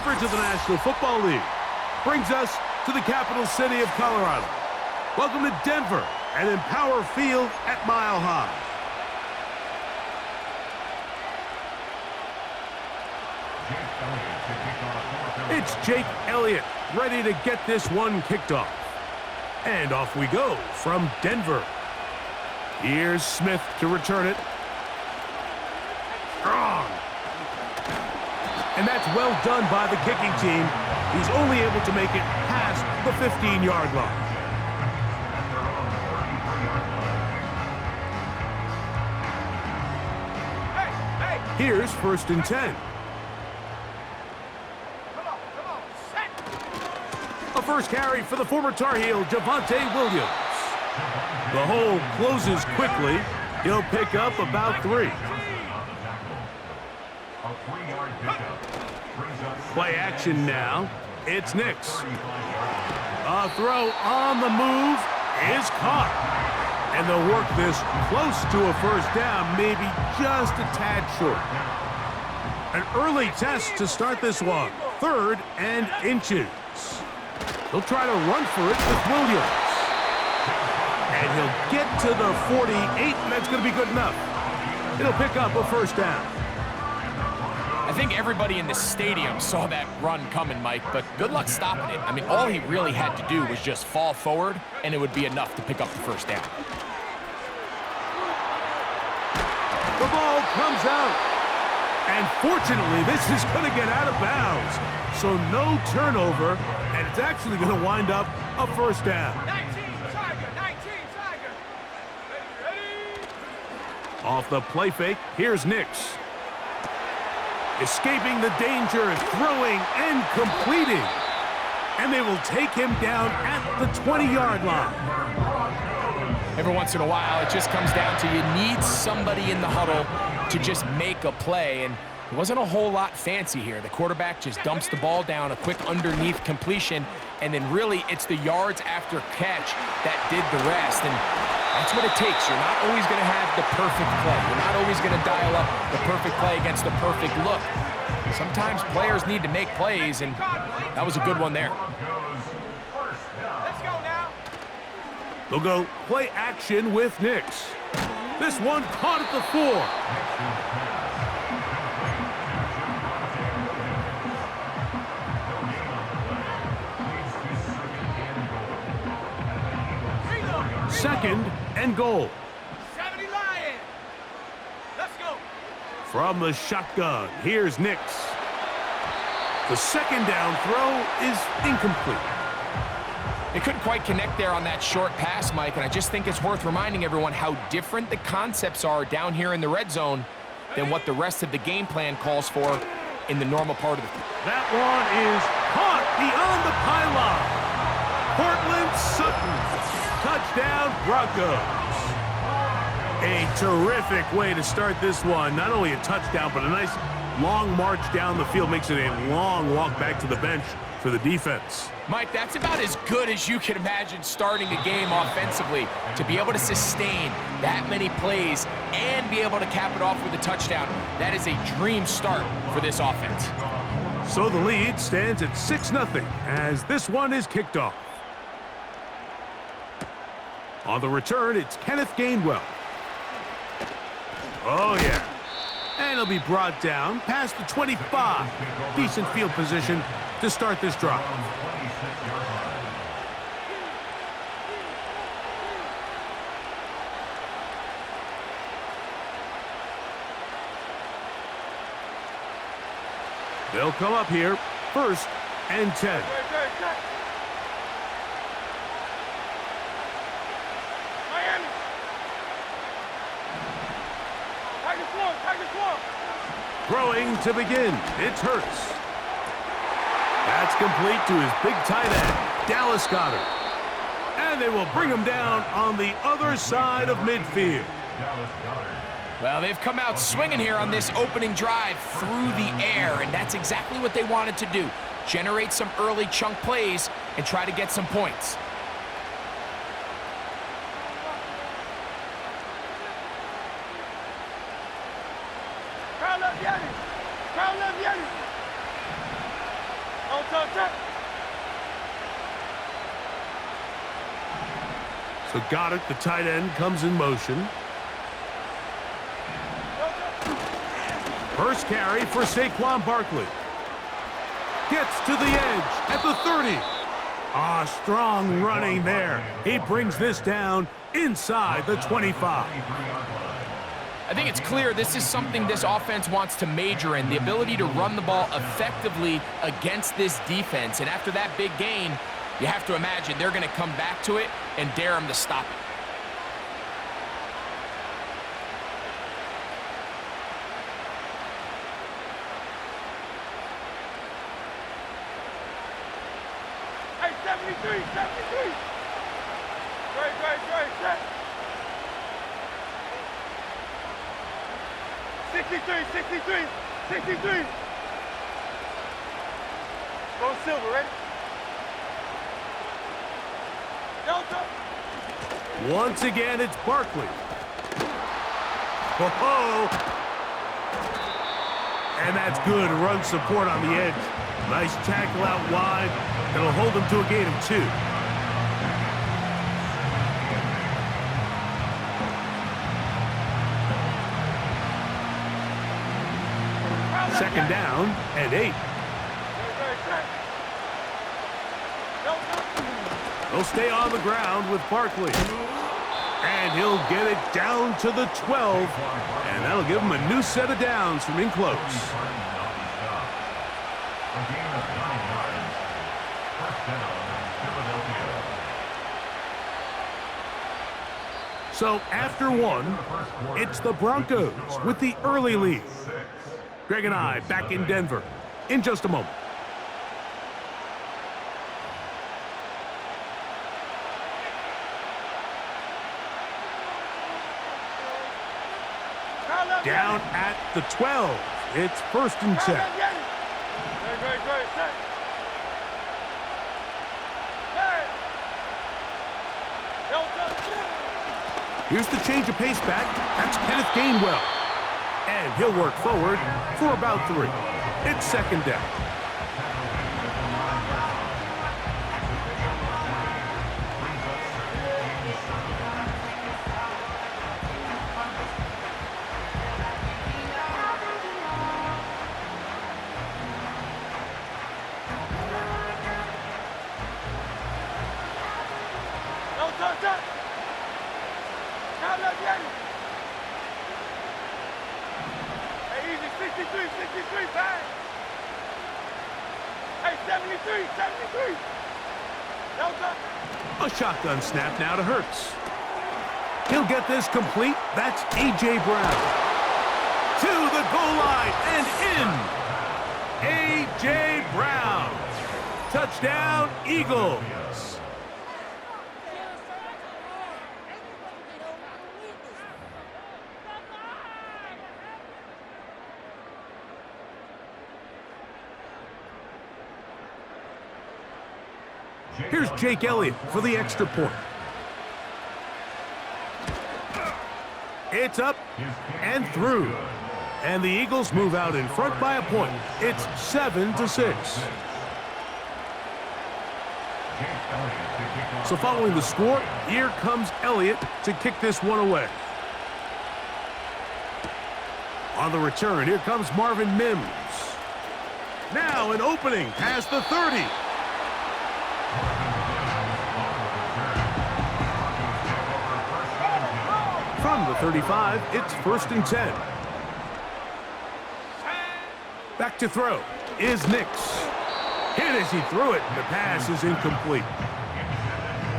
coverage of the National Football League brings us to the capital city of Colorado. Welcome to Denver and Empower Field at Mile High. It's Jake Elliott ready to get this one kicked off. And off we go from Denver. Here's Smith to return it. Strong. And that's well done by the kicking team. He's only able to make it past the 15-yard line. Here's 1st and 10. A first carry for the former Tar Heel, Javonte Williams. The hole closes quickly. He'll pick up about 3. Play action now. It's Nix. A throw on the move is caught. And they'll work this close to a first down, maybe just a tad short. An early test to start this one. 3rd and inches. He'll try to run for it with Williams. And he'll get to the 48, and that's going to be good enough. It'll pick up a first down. I think everybody in the stadium saw that run coming, Mike, but good luck stopping it. I mean, all he really had to do was just fall forward, and it would be enough to pick up the first down. The ball comes out. And fortunately, this is going to get out of bounds. So no turnover, and it's actually going to wind up a first down. 19 Tiger. Ready. Off the play fake, here's Nix. Escaping the danger, throwing and completing. And they will take him down at the 20-yard line. Every once in a while, it just comes down to you need somebody in the huddle to just make a play, and it wasn't a whole lot fancy here. The quarterback just dumps the ball down, a quick underneath completion, and then really it's the yards after catch that did the rest, and that's what it takes. You're not always going to have the perfect play. You're not always going to dial up the perfect play against the perfect look. Sometimes players need to make plays, and that was a good one there. Let's go now. They'll go play action with Nix. This one caught at the 4. Second and goal. 70 Lion. Let's go. From the shotgun, here's Nix. The second down throw is incomplete. They couldn't quite connect there on that short pass, Mike, and I just think it's worth reminding everyone how different the concepts are down here in the red zone than what the rest of the game plan calls for in the normal part of the... That one is caught beyond the pylon. Cortland Sutton. Touchdown, Broncos. A terrific way to start this one. Not only a touchdown, but a nice long march down the field. Makes it a long walk back to the bench for the defense. Mike, that's about as good as you can imagine starting a game offensively. To be able to sustain that many plays and be able to cap it off with a touchdown, that is a dream start for this offense. So the lead stands at 6-0 as this one is kicked off. On the return, it's Kenneth Gainwell. Oh, yeah. And he'll be brought down past the 25. Decent field position to start this drive. They'll come up here, 1st and 10. Throwing to begin, it's Hurts. That's complete to his big tight end, Dallas Goedert. And they will bring him down on the other side of midfield. Well, they've come out swinging here on this opening drive through the air, and that's exactly what they wanted to do. Generate some early chunk plays and try to get some points. So got it. The tight end comes in motion. First carry for Saquon Barkley. Gets to the edge at the 30. Strong running there. He brings this down inside the 25. I think it's clear this is something this offense wants to major in, the ability to run the ball effectively against this defense. And after that big gain, you have to imagine they're going to come back to it and dare them to stop it. Hey, 73, 73. Great, set. 63. Go silver, ready? Delta. Once again, it's Barkley. Ho-ho! And that's good run support on the edge. Nice tackle out wide. That'll hold them to a gain of 2. Second down and 8. He'll stay on the ground with Barkley. And he'll get it down to the 12. And that'll give him a new set of downs from in close. So after 1, it's the Broncos with the early lead. Greg and I back in Denver in just a moment. Down at the 12. It's 1st and 10. Great, set. Here's the change of pace back. That's Kenneth Gainwell. And he'll work forward for about 3. It's 2nd down. Hey, easy, 63, bang. Hey, 73. Delta. A shotgun snap now to Hurts. He'll get this complete. That's A.J. Brown. To the goal line and in. A.J. Brown. Touchdown, Eagles. Here's Jake Elliott for the extra point. It's up and through. And the Eagles move out in front by a point. It's 7-6. So following the score, here comes Elliott to kick this one away. On the return, here comes Marvin Mims. Now an opening past the 30. From the 35, it's 1st and 10. Back to throw is Nix. Hit as he threw it. The pass is incomplete.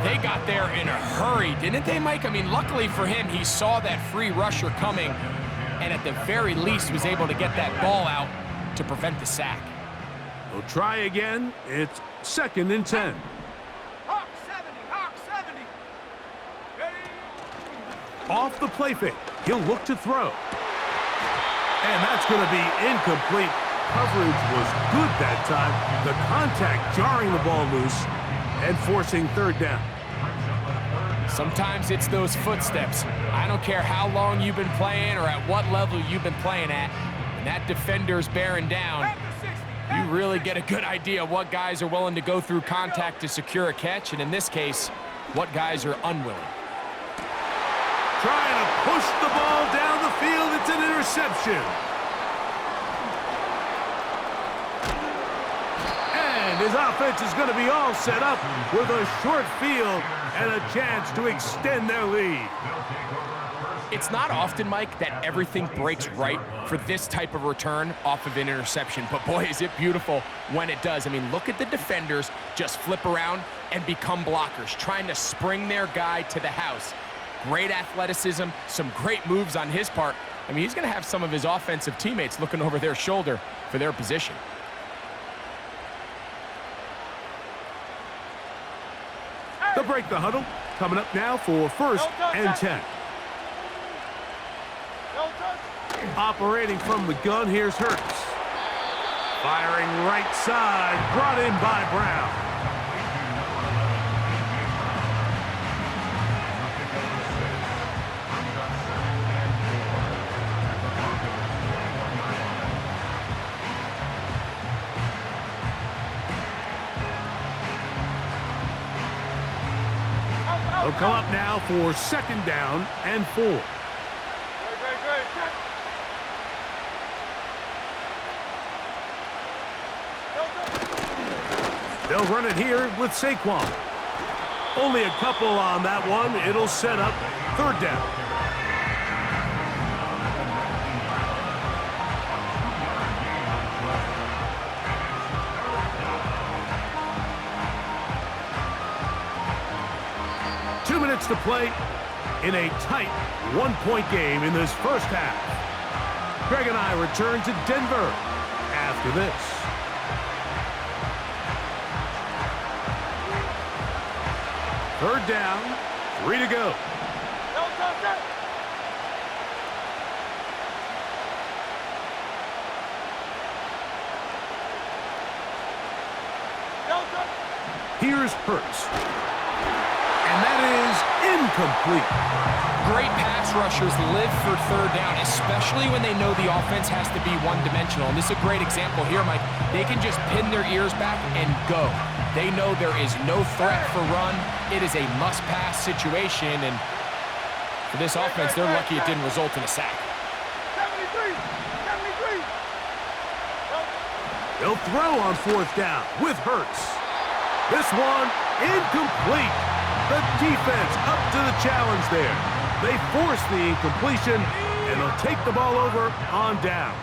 They got there in a hurry, didn't they, Mike? I mean, luckily for him, he saw that free rusher coming and at the very least was able to get that ball out to prevent the sack. We'll try again. It's 2nd and 10. Hawk 70. Ready. Off the play fake. He'll look to throw. And that's going to be incomplete. Coverage was good that time. The contact jarring the ball loose and forcing 3rd down. Sometimes it's those footsteps. I don't care how long you've been playing or at what level you've been playing at. When that defender's bearing down, You really get a good idea of what guys are willing to go through contact to secure a catch, and in this case, what guys are unwilling. Trying to push the ball down the field. It's an interception. And his offense is going to be all set up with a short field and a chance to extend their lead. It's not often, Mike, that everything breaks right for this type of return off of an interception, but boy, is it beautiful when it does. I mean, look at the defenders just flip around and become blockers, trying to spring their guy to the house. Great athleticism, some great moves on his part. I mean, he's going to have some of his offensive teammates looking over their shoulder for their position. They'll break the huddle. Coming up now for 1st and 10. Operating from the gun, here's Hurts. Firing right side, brought in by Brown. They'll come up now for 2nd down and 4. They'll run it here with Saquon. Only a couple on that one. It'll set up 3rd down. Two minutes to play in a tight one-point game in this first half. Greg and I return to Denver after this. Third down, 3 to go. Here's Hurts. And that is incomplete. Great pass rushers live for 3rd down, especially when they know the offense has to be one-dimensional. And this is a great example here, Mike. They can just pin their ears back and go. They know there is no threat for run. It is a must-pass situation, and for this offense, they're lucky it didn't result in a sack. 73! They'll throw on 4th down with Hurts. This one incomplete. The defense up to the challenge there. They force the incompletion, and they'll take the ball over on downs.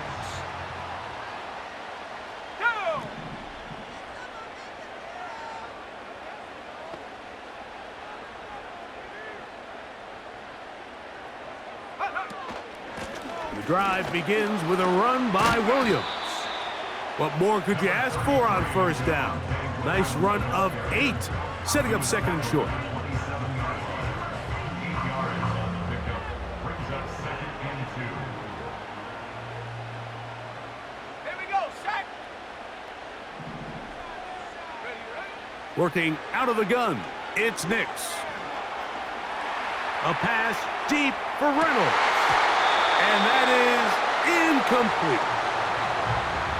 The drive begins with a run by Williams. What more could you ask for on 1st down? Nice run of 8, setting up 2nd and short. Here we go, sack! Working out of the gun, it's Nix. A pass deep for Reynolds. And that is incomplete.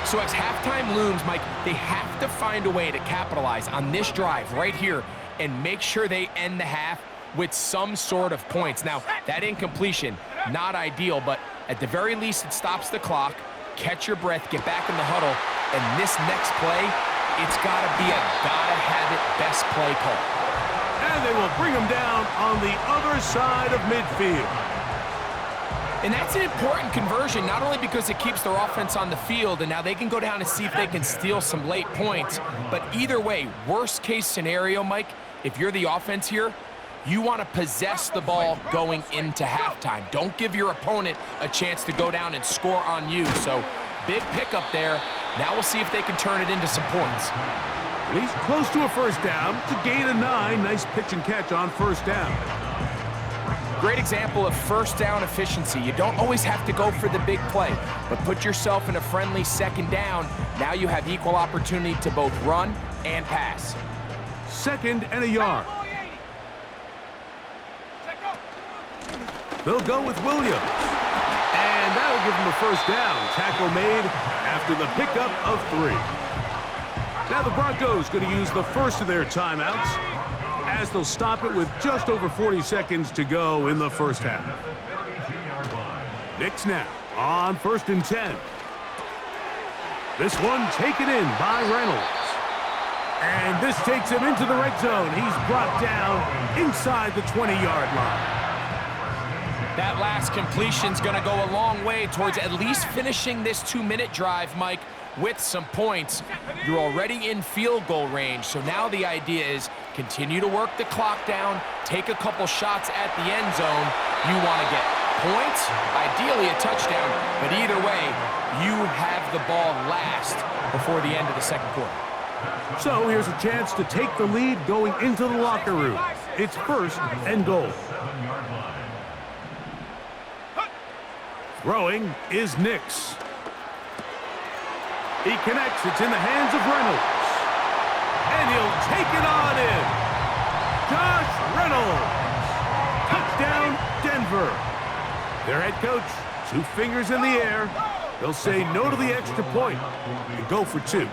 So as halftime looms, Mike, they have to find a way to capitalize on this drive right here and make sure they end the half with some sort of points. Now, that incompletion, not ideal, but at the very least, it stops the clock. Catch your breath, get back in the huddle, and this next play, it's got to be a gotta-have-it best play call. And they will bring him down on the other side of midfield. And that's an important conversion, not only because it keeps their offense on the field, and now they can go down and see if they can steal some late points, but either way, worst case scenario, Mike, if you're the offense here, you want to possess the ball going into halftime. Don't give your opponent a chance to go down and score on you. So big pickup there. Now we'll see if they can turn it into some points. He's close to a 1st down to gain a 9. Nice pitch and catch on 1st down. Great example of 1st down efficiency. You don't always have to go for the big play, but put yourself in a friendly 2nd down. Now you have equal opportunity to both run and pass. 2nd and a yard. They'll go with Williams. And that'll give them a 1st down. Tackle made after the pickup of 3. Now the Broncos going to use the first of their timeouts as they'll stop it with just over 40 seconds to go in the first half. Knicks now on 1st and 10. This one taken in by Reynolds. And this takes him into the red zone. He's brought down inside the 20-yard line. That last completion's going to go a long way towards at least finishing this 2-minute drive, Mike, with some points. You're already in field goal range, so now the idea is continue to work the clock down, take a couple shots at the end zone. You want to get points, ideally a touchdown, but either way, you have the ball last before the end of the second quarter. So here's a chance to take the lead going into the locker room. It's 1st and goal. Throwing is Nix. He connects. It's in the hands of Reynolds. And he'll take it on in. Josh Reynolds. Touchdown, Denver. Their head coach, 2 fingers in the air. They'll say no to the extra point and go for 2.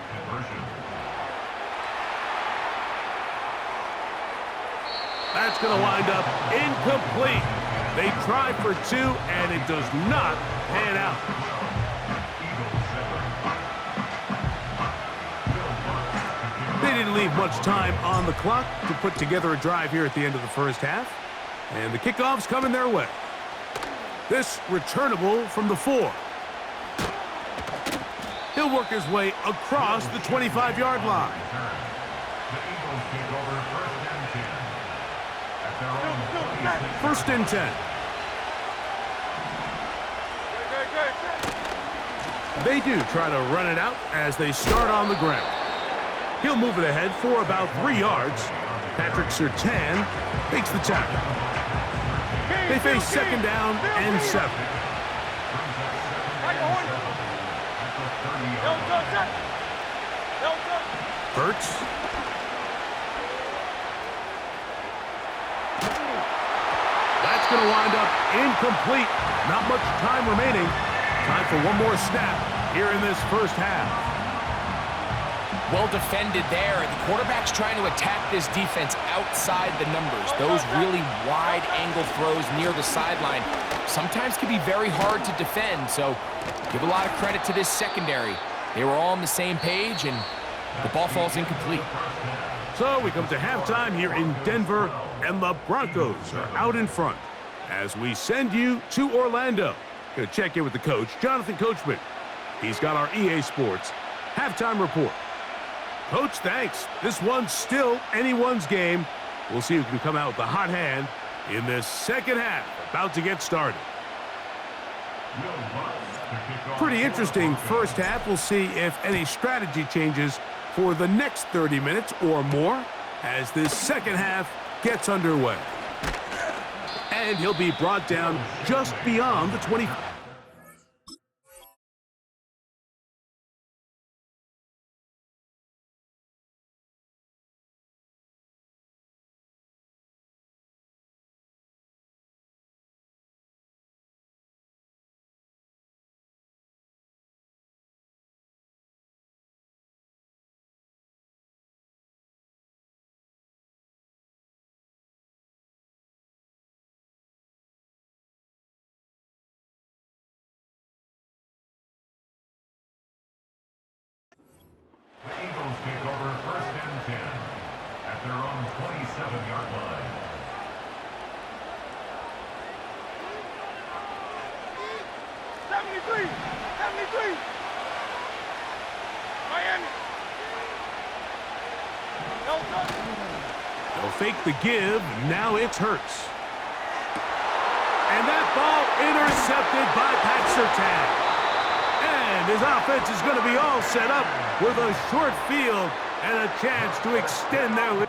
That's going to wind up incomplete. They try for 2, and it does not pan out. They didn't leave much time on the clock to put together a drive here at the end of the first half. And the kickoff's coming their way. This returnable from the 4. He'll work his way across the 25-yard line. First and 10. They do try to run it out as they start on the ground. He'll move it ahead for about 3 yards. Patrick Surtain takes the tackle. They face 2nd down and 7. Hurts. That's going to wind up incomplete. Not much time remaining. Time for one more snap here in this first half. Well defended there. The quarterback's trying to attack this defense outside the numbers. Those really wide angle throws near the sideline sometimes can be very hard to defend, so give a lot of credit to this secondary. They were all on the same page, and the ball falls incomplete. So we come to halftime here in Denver, and the Broncos are out in front as we send you to Orlando. Going to check in with the coach, Jonathan Coachman. He's got our EA Sports halftime report. Coach, thanks. This one's still anyone's game. We'll see who can come out with the hot hand in this second half, about to get started. Pretty interesting first half. We'll see if any strategy changes for the next 30 minutes or more as this second half gets underway. And he'll be brought down just beyond the 20. The Eagles take over 1st and 10 at their own 27-yard line. Miami. They'll fake the give. Now it's Hurts. And that ball intercepted by Pat Surtain. And his offense is going to be all set up with a short field and a chance to extend their lead.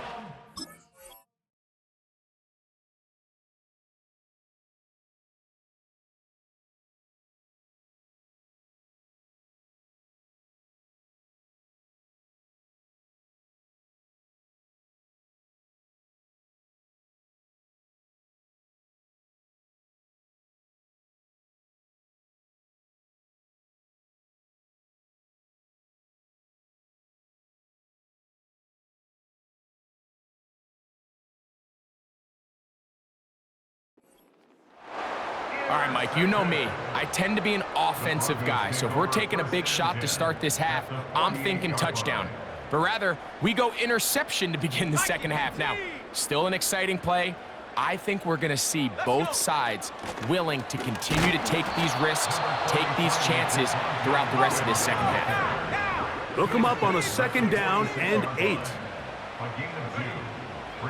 All right, Mike, you know me. I tend to be an offensive guy, so if we're taking a big shot to start this half, I'm thinking touchdown. But rather, we go interception to begin the second half. Now, still an exciting play. I think we're going to see both sides willing to continue to take these risks, take these chances throughout the rest of this second half. Look him up on a 2nd down and 8.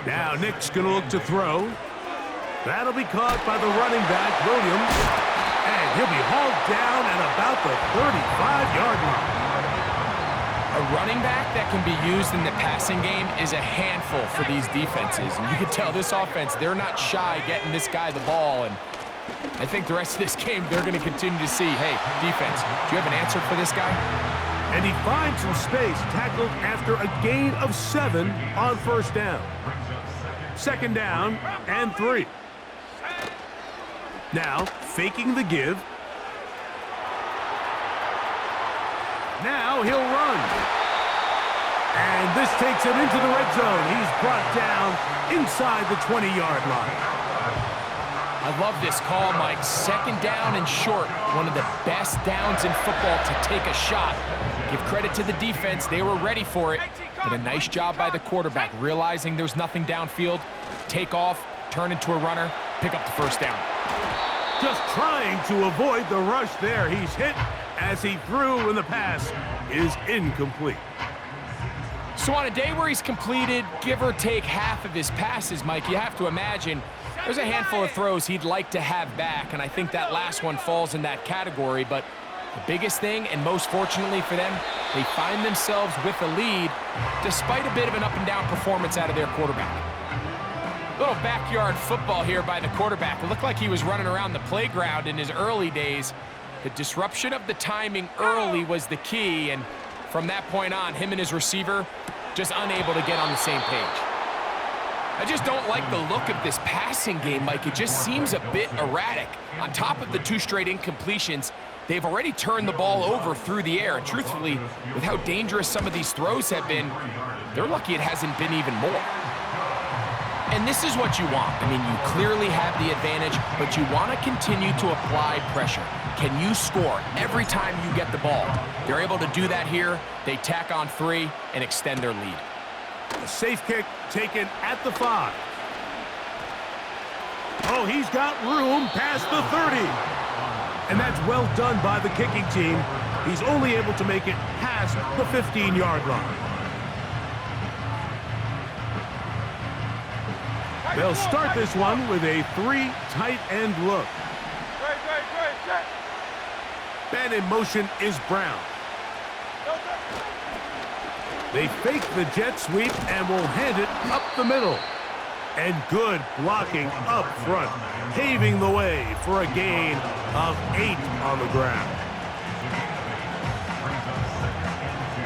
Now Nick's going to look to throw. That'll be caught by the running back, Williams. And he'll be hauled down at about the 35-yard line. A running back that can be used in the passing game is a handful for these defenses. And you can tell this offense, they're not shy getting this guy the ball. And I think the rest of this game, they're going to continue to see, hey, defense, do you have an answer for this guy? And he finds some space, tackled after a gain of 7 on 1st down. 2nd down and 3. Now, faking the give. Now he'll run. And this takes him into the red zone. He's brought down inside the 20-yard line. I love this call, Mike. 2nd down and short. One of the best downs in football to take a shot. Give credit to the defense. They were ready for it. But a nice job by the quarterback, realizing there's nothing downfield. Take off, turn into a runner, pick up the 1st down. Just trying to avoid the rush there. He's hit as he threw, and the pass is incomplete. So on a day where he's completed, give or take half of his passes, Mike, you have to imagine there's a handful of throws he'd like to have back, and I think that last one falls in that category. But the biggest thing, and most fortunately for them, they find themselves with a lead despite a bit of an up-and-down performance out of their quarterback. Little backyard football here by the quarterback. It looked like he was running around the playground in his early days. The disruption of the timing early was the key, and from that point on, him and his receiver just unable to get on the same page. I just don't like the look of this passing game, Mike. It just seems a bit erratic. On top of the 2 straight incompletions, they've already turned the ball over through the air. And truthfully, with how dangerous some of these throws have been, they're lucky it hasn't been even more. And this is what you want. I mean, you clearly have the advantage, but you want to continue to apply pressure. Can you score every time you get the ball? They're able to do that here. They tack on 3 and extend their lead. A safe kick taken at the 5. Oh, he's got room past the 30. And that's well done by the kicking team. He's only able to make it past the 15-yard line. They'll start this one with a 3 tight end look. Man in motion is Brown. They fake the jet sweep and will hand it up the middle. And good blocking up front, paving the way for a gain of 8 on the ground.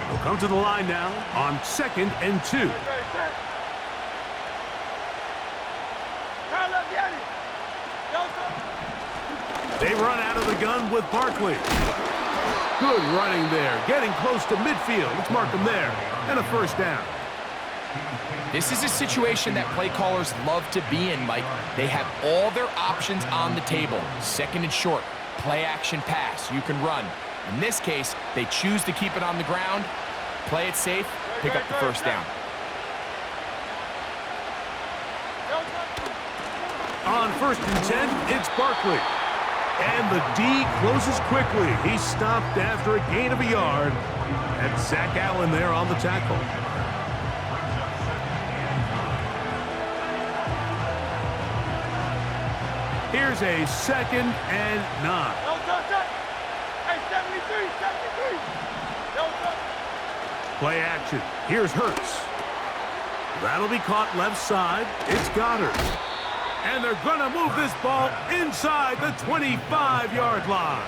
We'll come to the line now on 2nd and 2. They run out of the gun with Barkley. Good running there, getting close to midfield. Let's mark him there. And a 1st down. This is a situation that play callers love to be in, Mike. They have all their options on the table. 2nd and short, play action pass. You can run. In this case, they choose to keep it on the ground, play it safe, pick up the 1st down. On 1st and 10, it's Barkley. And the D closes quickly. He's stopped after a gain of a yard. And Zach Allen there on the tackle. Here's a 2nd and 9. Play action. Here's Hurts. That'll be caught left side. It's Goddard. And they're going to move this ball inside the 25-yard line.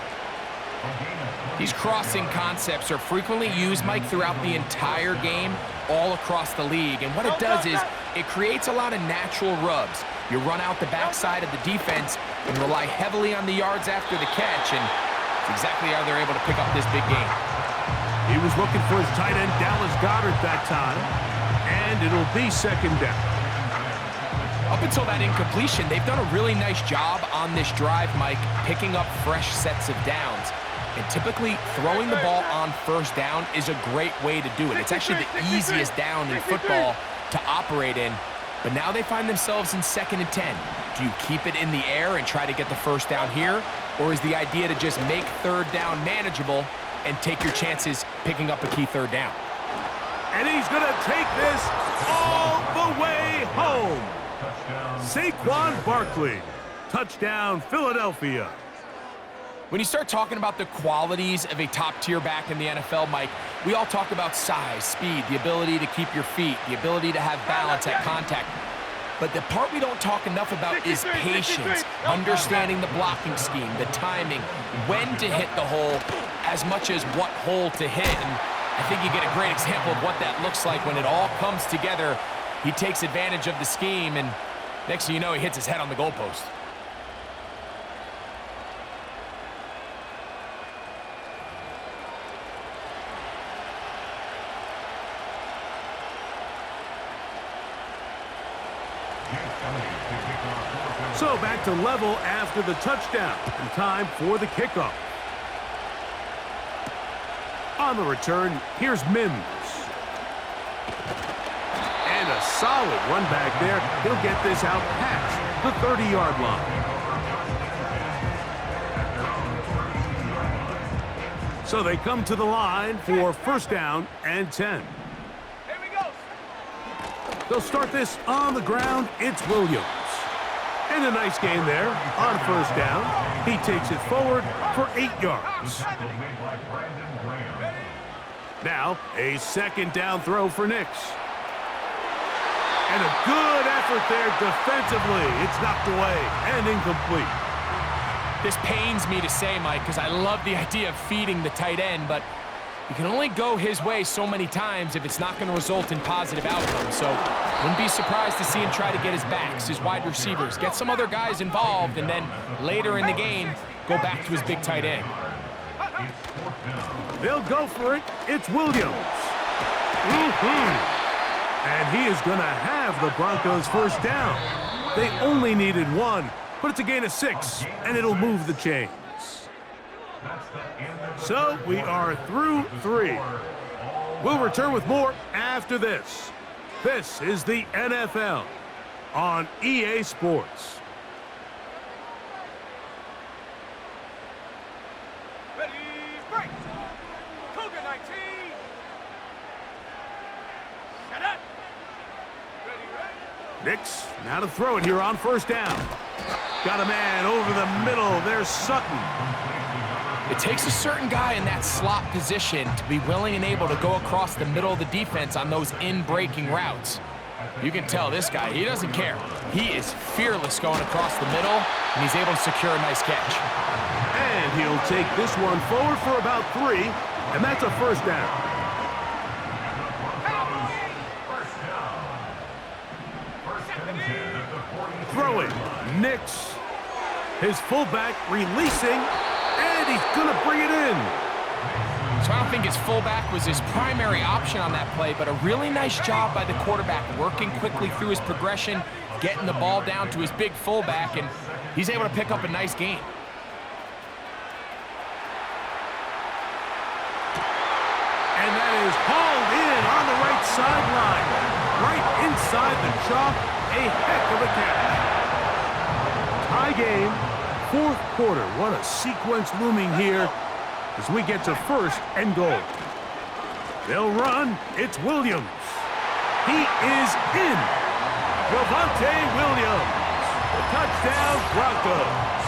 These crossing concepts are frequently used, Mike, throughout the entire game, all across the league. And what it does is it creates a lot of natural rubs. You run out the backside of the defense and rely heavily on the yards after the catch, and it's exactly how they're able to pick up this big game. He was looking for his tight end, Dallas Goedert, that time. And it'll be 2nd down. Up until that incompletion, they've done a really nice job on this drive, Mike, picking up fresh sets of downs. And typically, throwing the ball on first down is a great way to do it. It's actually the easiest down in football to operate in. But now they find themselves in 2nd and 10. Do you keep it in the air and try to get the first down here? Or is the idea to just make 3rd down manageable and take your chances picking up a key 3rd down? And he's going to take this all the way home. Saquon Barkley. Touchdown, Philadelphia. When you start talking about the qualities of a top-tier back in the NFL, Mike, we all talk about size, speed, the ability to keep your feet, the ability to have balance at contact. But the part we don't talk enough about is patience, understanding the blocking scheme, the timing, when to hit the hole, as much as what hole to hit. And I think you get a great example of what that looks like when it all comes together. He takes advantage of the scheme, and next thing you know, he hits his head on the goalpost. So back to level after the touchdown, and time for the kickoff. On the return, here's Mims. And a solid run back there. He'll get this out past the 30-yard line. So they come to the line for 1st down and 10. Here we go. They'll start this on the ground. It's Williams. And a nice gain there on 1st down. He takes it forward for 8 yards. Now, a 2nd down throw for Nix. And a good effort there defensively. It's knocked away and incomplete. This pains me to say, Mike, because I love the idea of feeding the tight end, but you can only go his way so many times if it's not going to result in positive outcomes. So wouldn't be surprised to see him try to get his backs, his wide receivers, get some other guys involved, and then later in the game, go back to his big tight end. They'll go for it. It's Williams. And he is going to have the Broncos 1st down. They only needed 1, but it's a gain of 6, and it'll move the chains. So we are through 3. We'll return with more after this. This is the NFL on EA Sports. Ready, break. Cougar 19. Shut up. Ready. Nix, now to throw it here on 1st down. Got a man over the middle. There's Sutton. It takes a certain guy in that slot position to be willing and able to go across the middle of the defense on those in-breaking routes. You can tell this guy, he doesn't care. He is fearless going across the middle, and he's able to secure a nice catch. And he'll take this one forward for about 3, and that's a 1st down. Throw it, Nix. His fullback releasing, and he's gonna bring it in. So I don't think his fullback was his primary option on that play, but a really nice job by the quarterback working quickly through his progression, getting the ball down to his big fullback, and he's able to pick up a nice gain. And that is hauled in on the right sideline. Right inside the chalk, a heck of a catch. Tie game, 4th quarter. What a sequence looming here as we get to 1st and goal. They'll run. It's Williams. He is in. Javonte Williams. Touchdown, Broncos.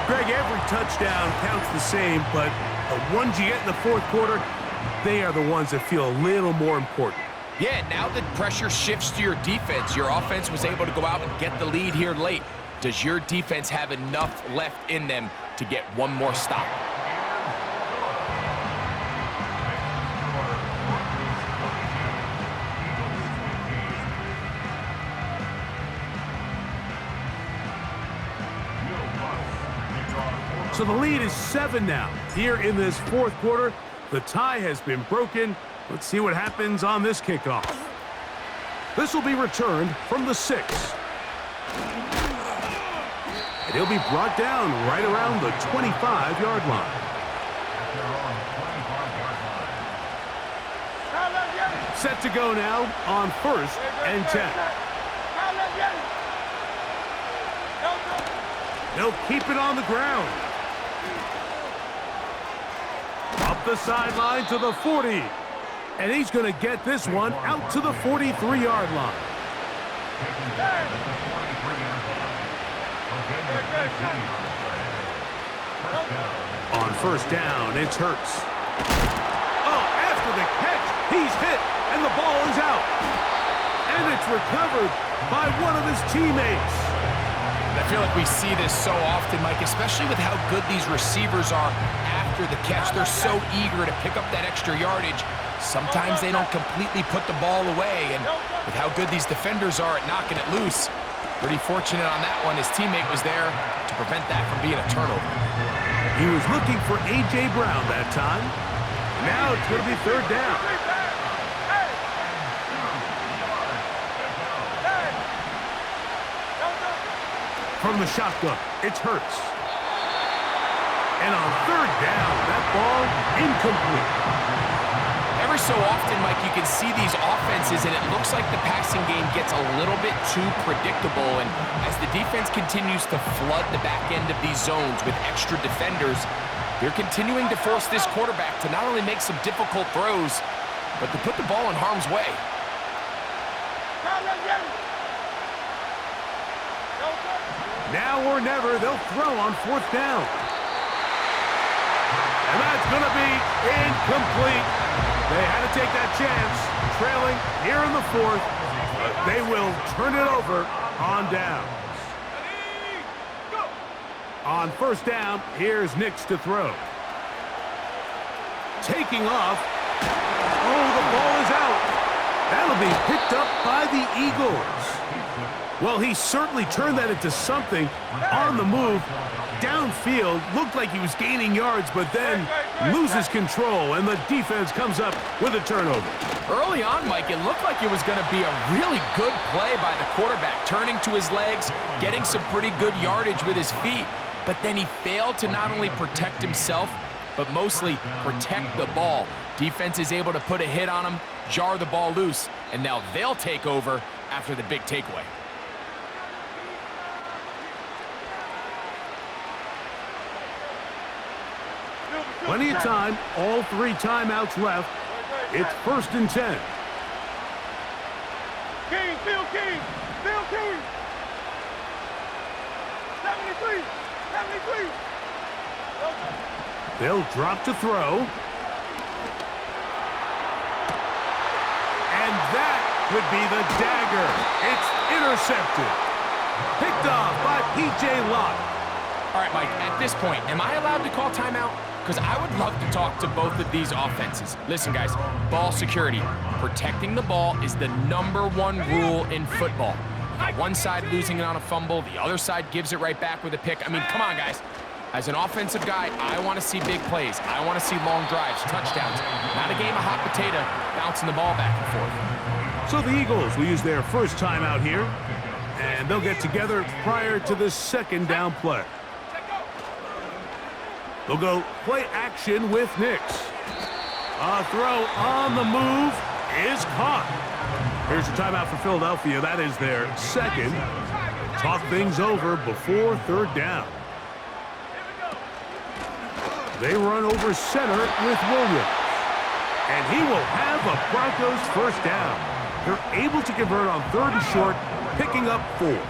Greg, every touchdown counts the same, but the ones you get in the 4th quarter, they are the ones that feel a little more important. Yeah, now that pressure shifts to your defense, your offense was able to go out and get the lead here late. Does your defense have enough left in them to get one more stop? So the lead is 7 now. Here in this 4th quarter, the tie has been broken. Let's see what happens on this kickoff. This will be returned from the 6. And he'll be brought down right around the 25-yard line. At their own 25-yard line. Set to go now on 1st and 10. They'll keep it on the ground. Up the sideline to the 40. And he's going to get this one out to the 43-yard line. On 1st down, it's Hurts. Oh, after the catch, he's hit, and the ball is out. And it's recovered by one of his teammates. I feel like we see this so often, Mike, especially with how good these receivers are after the catch. They're so eager to pick up that extra yardage. Sometimes they don't completely put the ball away, and with how good these defenders are at knocking it loose, pretty fortunate on that one. His teammate was there to prevent that from being a turnover. He was looking for A.J. Brown that time. Now it's going to be 3rd down. From the shotgun, it's Hurts. And on 3rd down, that ball incomplete. Every so often, Mike, you can see these offenses, and it looks like the passing game gets a little bit too predictable. And as the defense continues to flood the back end of these zones with extra defenders, they're continuing to force this quarterback to not only make some difficult throws, but to put the ball in harm's way. Now or never, they'll throw on 4th down. And that's going to be incomplete. They had to take that chance, trailing here in the 4th, but they will turn it over on downs. On 1st down, here's Nix to throw. Taking off. Oh, the ball is out. That'll be picked up by the Eagles. Well, he certainly turned that into something on the move. Downfield, looked like he was gaining yards, but then loses control, and the defense comes up with a turnover. Early on, Mike, it looked like it was going to be a really good play by the quarterback, turning to his legs, getting some pretty good yardage with his feet, but then he failed to not only protect himself, but mostly protect the ball. Defense is able to put a hit on him, jar the ball loose, and now they'll take over after the big takeaway. Plenty of time, all 3 timeouts left. It's 1st and 10. King, Bill King, Bill King. 73, 73. They'll drop to throw. And that could be the dagger. It's intercepted. Picked off by P.J. Locke. All right, Mike, at this point, am I allowed to call timeout? Because I would love to talk to both of these offenses. Listen, guys, ball security. Protecting the ball is the #1 rule in football. One side losing it on a fumble, the other side gives it right back with a pick. I mean, come on, guys. As an offensive guy, I want to see big plays. I want to see long drives, touchdowns. Not a game of hot potato, bouncing the ball back and forth. So the Eagles will use their first timeout here, and they'll get together prior to the 2nd down play. They'll go play action with Nix. A throw on the move is caught. Here's a timeout for Philadelphia. That is their 2nd. Talk things over before 3rd down. They run over center with Williams. And he will have a Broncos 1st down. They're able to convert on 3rd and short, picking up 4.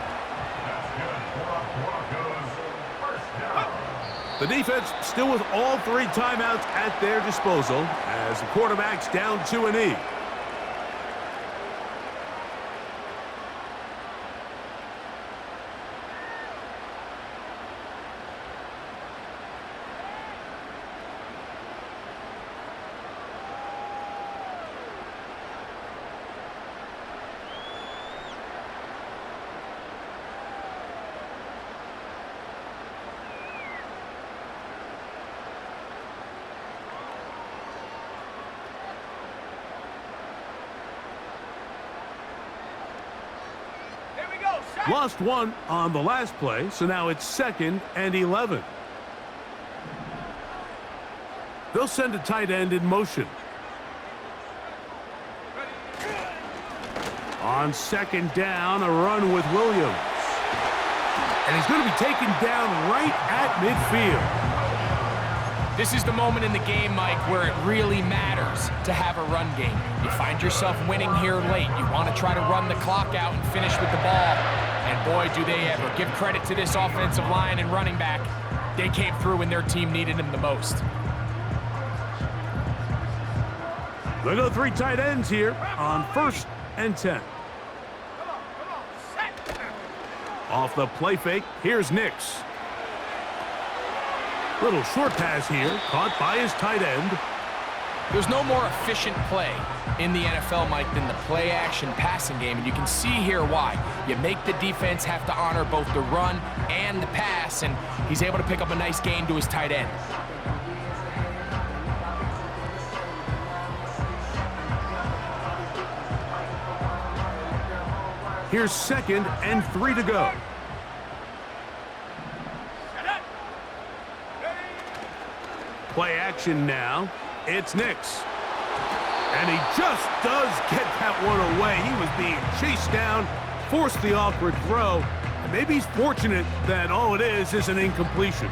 The defense still with all 3 timeouts at their disposal as the quarterback's down to a knee. Lost one on the last play, so now it's 2nd and 11. They'll send a tight end in motion. On 2nd down, a run with Williams. And he's going to be taken down right at midfield. This is the moment in the game, Mike, where it really matters to have a run game. You find yourself winning here late. You want to try to run the clock out and finish with the ball. And boy, do they ever. Give credit to this offensive line and running back. They came through when their team needed them the most. They go 3 tight ends here on 1st and 10. Off the play fake, here's Nix. Little short pass here, caught by his tight end. There's no more efficient play in the NFL, Mike, than the play-action passing game, and you can see here why. You make the defense have to honor both the run and the pass, and he's able to pick up a nice gain to his tight end. Here's 2nd and 3 to go. Play action now. It's Nix. And he just does get that one away. He was being chased down, forced the awkward throw. And maybe he's fortunate that all it is an incompletion.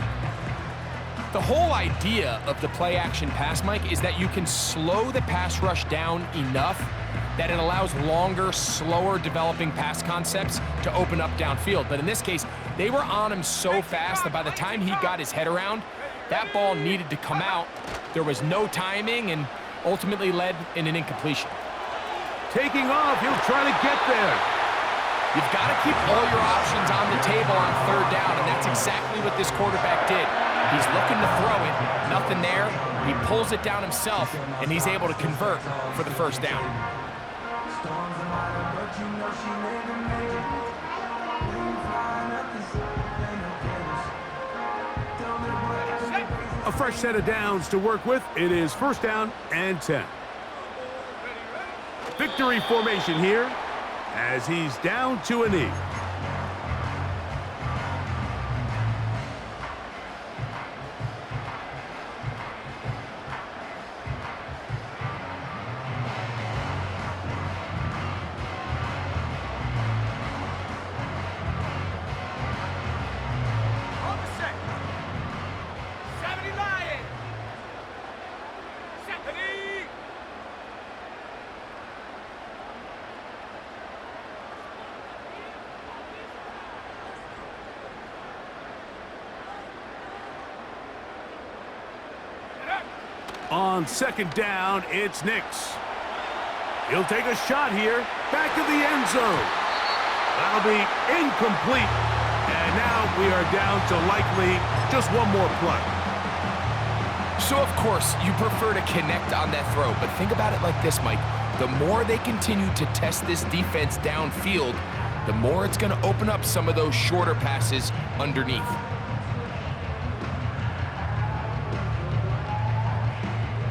The whole idea of the play-action pass, Mike, is that you can slow the pass rush down enough that it allows longer, slower developing pass concepts to open up downfield. But in this case, they were on him so fast that by the time he got his head around, that ball needed to come out. There was no timing and ultimately led in an incompletion. Taking off, he'll try to get there. You've got to keep all your options on the table on 3rd down, and that's exactly what this quarterback did. He's looking to throw it, nothing there. He pulls it down himself, and he's able to convert for the 1st down. A fresh set of downs to work with. It is 1st down and 10. Victory formation here as he's down to a knee. On 2nd down, it's Nix. He'll take a shot here, back of the end zone. That'll be incomplete. And now we are down to likely just one more play. So, of course, you prefer to connect on that throw, but think about it like this, Mike. The more they continue to test this defense downfield, the more it's going to open up some of those shorter passes underneath.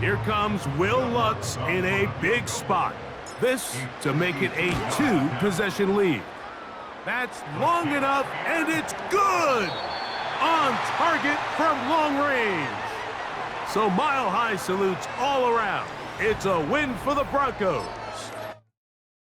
Here comes Will Lutz in a big spot. This to make it a 2-possession lead. That's long enough, and it's good! On target from long range. So mile-high salutes all around. It's a win for the Broncos.